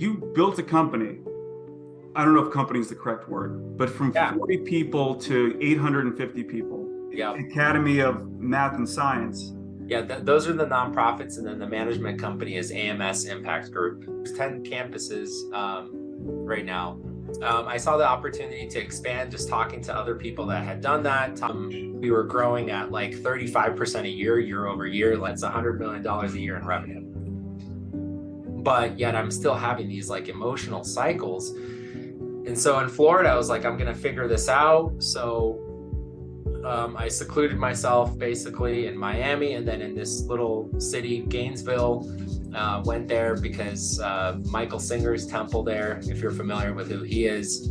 You built a company. I don't know if company is the correct word, but from 40 people to 850 people. Yeah. Academy of Math and Science. Yeah, those are the nonprofits, and then the management company is AMS Impact Group. There's 10 campuses right now. I saw the opportunity to expand just talking to other people that had done that. We were growing at like 35% a year over year. That's $100 million a year in revenue. But yet I'm still having these like emotional cycles. And so in Florida, I was like, I'm going to figure this out. So I secluded myself basically in Miami, and then in this little city, Gainesville, went there because Michael Singer's temple there, if you're familiar with who he is.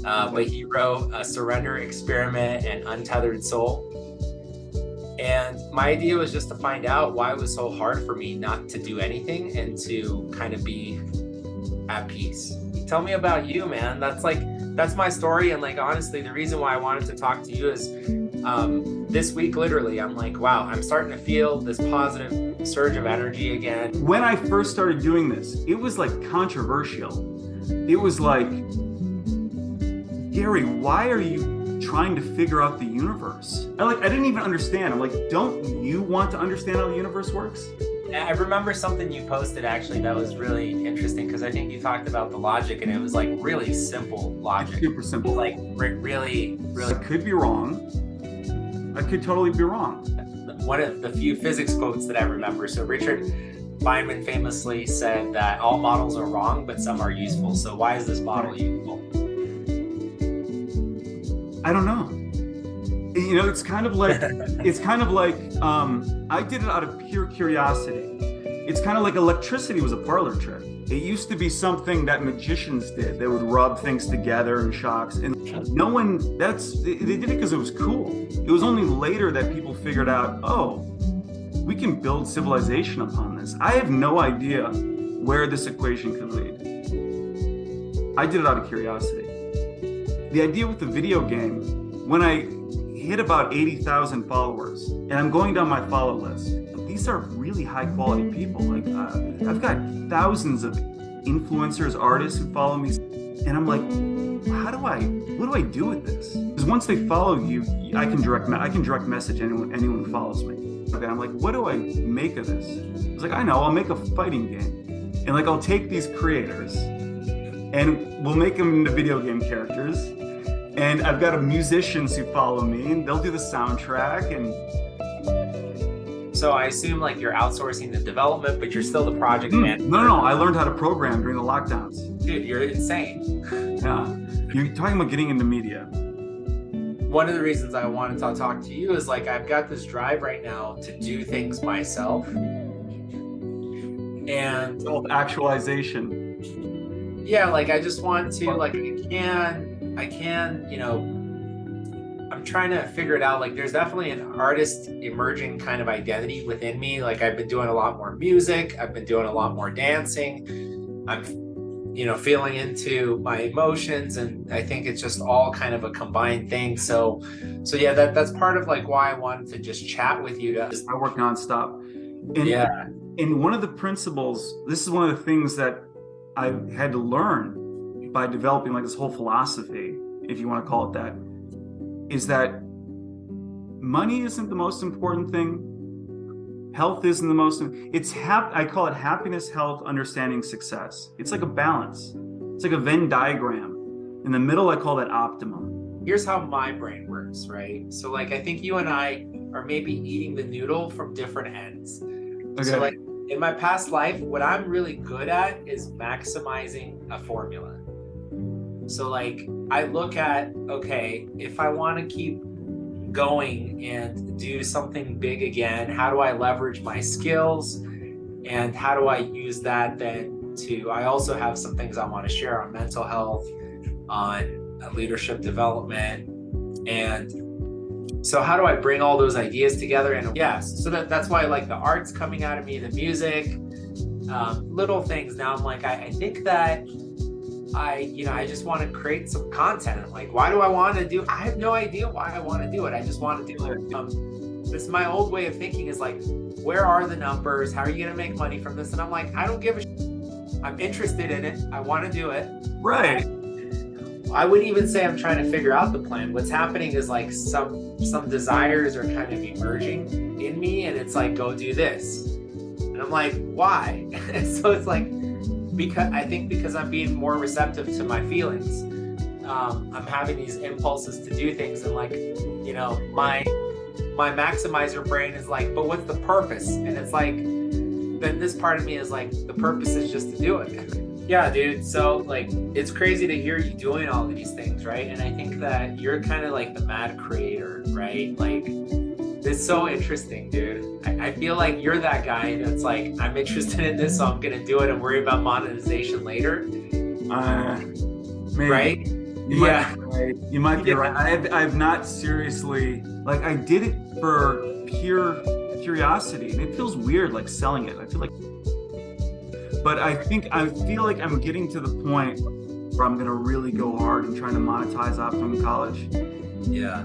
But he wrote A Surrender Experiment and Untethered Soul. And my idea was just to find out why it was so hard for me not to do anything and to kind of be at peace. Tell me about you, man. That's my story. And like, honestly, the reason why I wanted to talk to you is this week, literally, I'm like, wow, I'm starting to feel this positive surge of energy again. When I first started doing this, it was like controversial. It was like, Gary, why are you trying to figure out the universe? I didn't even understand. I'm like, don't you want to understand how the universe works? I remember something you posted actually that was really interesting, because I think you talked about the logic, and it was like really simple logic. It's super simple. Like really. I could be wrong. I could totally be wrong. One of the few physics quotes that I remember. So Richard Feynman famously said that all models are wrong, but some are useful. So why is this model useful? I don't know. You know, it's kind of like I did it out of pure curiosity. It's kind of like electricity was a parlor trick. It used to be something that magicians did. They would rub things together in shocks, and they did it because it was cool. It was only later that people figured out, oh, we can build civilization upon this. I have no idea where this equation could lead. I did it out of curiosity. The idea with the video game, when I hit about 80,000 followers and I'm going down my follow list, these are really high quality people. Like I've got thousands of influencers, artists who follow me, and I'm like, what do I do with this? Because once they follow you, I can direct message anyone who follows me. Okay, I'm like, what do I make of this? I was like, I know, I'll make a fighting game, and like I'll take these creators and we'll make them into video game characters. And I've got musicians who follow me, and they'll do the soundtrack. And so I assume like you're outsourcing the development, but you're still the project manager. No, I learned how to program during the lockdowns. Dude, you're insane. Yeah, you're talking about getting into media. One of the reasons I wanted to talk to you is like, I've got this drive right now to do things myself. And self-actualization. Yeah, like I just want to, like, I can, you know, I'm trying to figure it out. Like there's definitely an artist emerging kind of identity within me. Like I've been doing a lot more music. I've been doing a lot more dancing. I'm, you know, feeling into my emotions, and I think it's just all kind of a combined thing. So yeah, that's part of like why I wanted to just chat with you. I work nonstop. And one of the principles, this is one of the things that I had to learn by developing like this whole philosophy, if you want to call it that, is that money isn't the most important thing. Health isn't the most, I call it happiness, health, understanding, success. It's like a balance. It's like a Venn diagram. In the middle, I call that optimum. Here's how my brain works, right? So like, I think you and I are maybe eating the noodle from different ends. Okay. So like in my past life, what I'm really good at is maximizing a formula. So like I look at, okay, if I want to keep going and do something big again, how do I leverage my skills, and how do I use that then to, I also have some things I want to share on mental health, on leadership development. And so how do I bring all those ideas together? And yes, so that's why I like the art's coming out of me, the music, little things. Now I'm like, I think that I just want to create some content. I'm like, why do I want to do? I have no idea why I want to do it. I just want to do it. This is my old way of thinking, is like, where are the numbers? How are you going to make money from this? And I'm like, I don't give a shit. I'm interested in it. I want to do it. Right. I wouldn't even say I'm trying to figure out the plan. What's happening is like some desires are kind of emerging in me, and it's like, go do this. And I'm like, why? So it's like, because I'm being more receptive to my feelings. I'm having these impulses to do things, and like, you know, my maximizer brain is like, but what's the purpose? And it's like, then this part of me is like, the purpose is just to do it. Yeah, dude. So like, it's crazy to hear you doing all of these things, right? And I think that you're kind of like the mad creator, right? Like, it's so interesting, dude. I feel like you're that guy that's like, I'm interested in this, so I'm gonna do it and worry about monetization later. Maybe. Right? Might be right. You might be right. I've not seriously, like, I did it for pure curiosity, and it feels weird, like selling it. I feel like, but I feel like I'm getting to the point where I'm gonna really go hard and trying to monetize Optimum College. Yeah.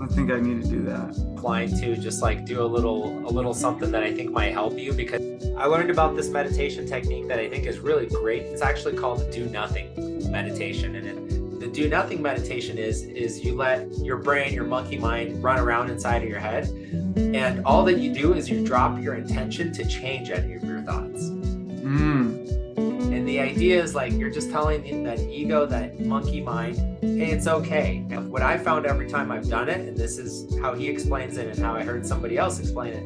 I think I need to do that. Applying to just like do a little something that I think might help you, because I learned about this meditation technique that I think is really great. It's actually called the do nothing meditation, and the do nothing meditation is you let your brain, your monkey mind, run around inside of your head, and all that you do is you drop your intention to change any of your thoughts. And the idea is like, you're just telling that ego, that monkey mind, hey, it's okay. And what I found every time I've done it, and this is how he explains it and how I heard somebody else explain it,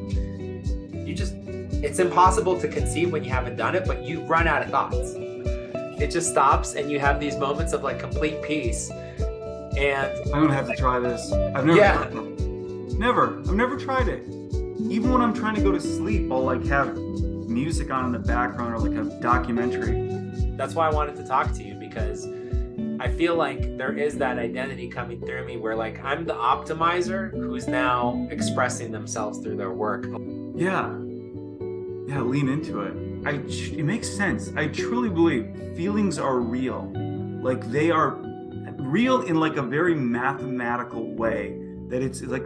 it's impossible to conceive when you haven't done it, but you run out of thoughts. It just stops, and you have these moments of like complete peace. And I'm gonna have to try this. I've never tried it. Even when I'm trying to go to sleep, I'll like have music on in the background, or like a documentary. That's why I wanted to talk to you, because I feel like there is that identity coming through me where like I'm the optimizer who's now expressing themselves through their work. Yeah, lean into it. It makes sense. I truly believe feelings are real. Like, they are real in like a very mathematical way, that it's like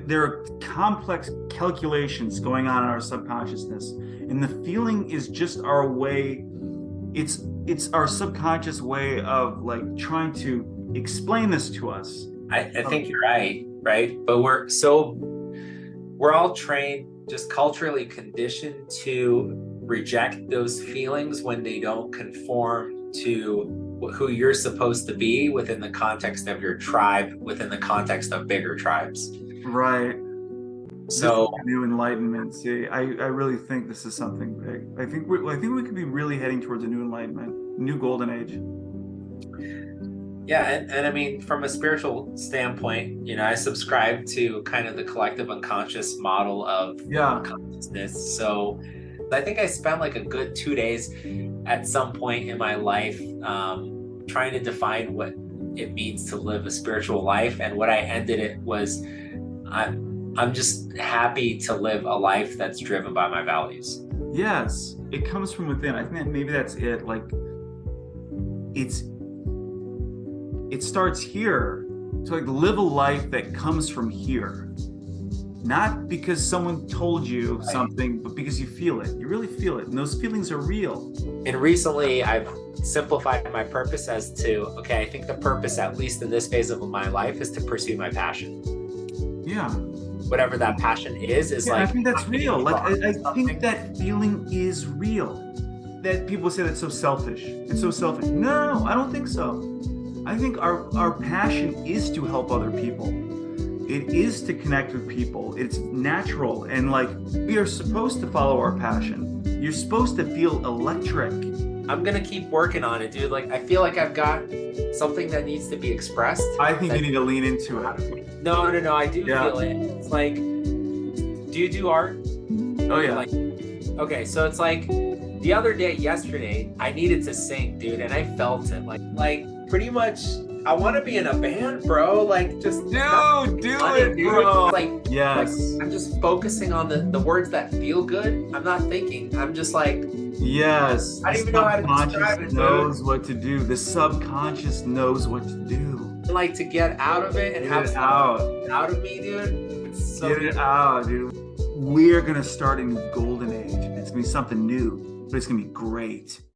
there are complex calculations going on in our subconsciousness, and the feeling is just our way. It's our subconscious way of like trying to explain this to us. I think you're right? But we're all trained, just culturally conditioned to reject those feelings when they don't conform to who you're supposed to be within the context of your tribe, within the context of bigger tribes. Right. So new enlightenment. See, I really think this is something big. I think we could be really heading towards a new enlightenment, new golden age. Yeah, and I mean, from a spiritual standpoint, you know, I subscribe to kind of the collective unconscious model of consciousness. So I think I spent like a good 2 days at some point in my life trying to define what it means to live a spiritual life. And what I ended it was, I'm just happy to live a life that's driven by my values. Yes, it comes from within. I think maybe that's it. Like, it starts here. To like live a life that comes from here, not because someone told you something, but because you feel it. You really feel it, and those feelings are real. And recently, I've simplified my purpose as to, okay, I think the purpose, at least in this phase of my life, is to pursue my passion. Yeah. Whatever that passion is yeah, like, I think that's real. Like, I think that feeling is real. That people say that's so selfish. It's so selfish. No, I don't think so. I think our passion is to help other people. It is to connect with people. It's natural, and like, we are supposed to follow our passion. You're supposed to feel electric. I'm gonna keep working on it, dude. Like, I feel like I've got something that needs to be expressed. I think you need to lean into it. No, I do feel it. It's like, do you do art? Oh yeah. Like, okay, so it's like the other day, yesterday, I needed to sing, dude, and I felt it. Like pretty much, I want to be in a band, bro. Like, just do it, bro. Like, yes. Like, I'm just focusing on the words that feel good. I'm not thinking. I'm just like, yes. I don't even know how to describe it. Knows what to do. The subconscious knows what to do. Like, to get out of it and have it out of me, dude. It's so get it out, dude. We're gonna start a new golden age. It's gonna be something new, but it's gonna be great.